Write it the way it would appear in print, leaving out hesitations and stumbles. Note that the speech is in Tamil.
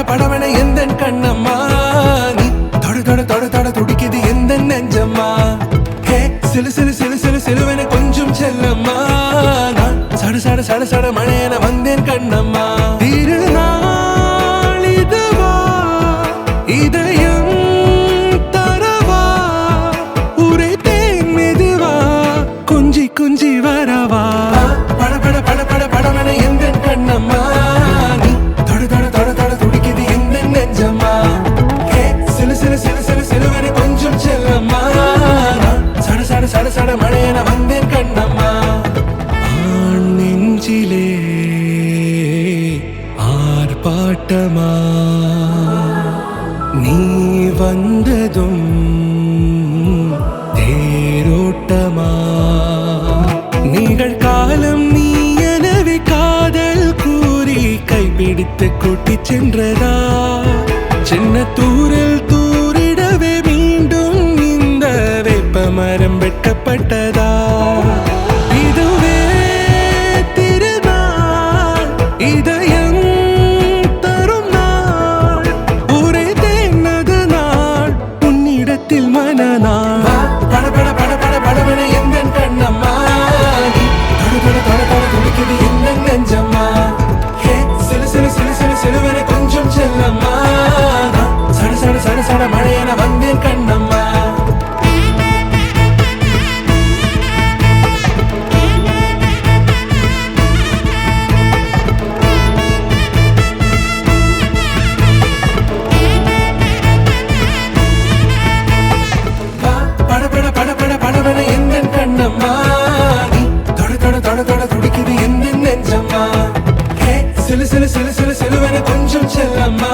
படவன எந்த கண்ணம்மா நீ தொட தொட தொட தொட துடிக்குது எந்த நெஞ்சம்மா ஹே சிலு சிலு சிலு சிலு சிலுவன கொஞ்சம் செல்லம்மா நான் சட சட சட சட மழையன வந்தேன் கண்ணம்மா திருநாள் இதுவா இதயம் தரவா உரைத்தேன் மெதுவா கொஞ்சி கொஞ்சி வரவா பட பட பட பட படவன எந்த கண்ணம்மா சட சட மழையன வந்தேன் கண்ணம்மா நெஞ்சிலே ஆர்ப்பாட்டமா நீ வந்ததும் தேரோட்டமா நிகழ்காலம் நீ எனவே காதல் கூறி கைப்பிடித்து கூட்டிச் சென்றதா சின்ன தூரல் தூரிடவே மீண்டும் இந்த வேப்பமரம் வெட்டப்பட்டதா இதுவே திருநாள் இதயம் தரும் நாள் உரைத்தேனது நாள் உன்னிடத்தில் மனநாள் பட பட பட பட படவன எந்த கண்ணம்மா தொட தொட தொட தொட துடிக்குது எந்த நெஞ்சம்மா ஹே சிலு சிலு சிலு சிலு சிலுவன கொஞ்சம் செல்லம்மா சட சட சட சட மழையன வந்தேன் கண்ணம்மா படவன எந்த கண்ணம்மா நீ தொட தொட தொட தொட துடிக்குது எந்த நெஞ்சம்மா ஹே சிலு சிலு சிலு சிலு சிலுவன கொஞ்சம் செல்லம்மா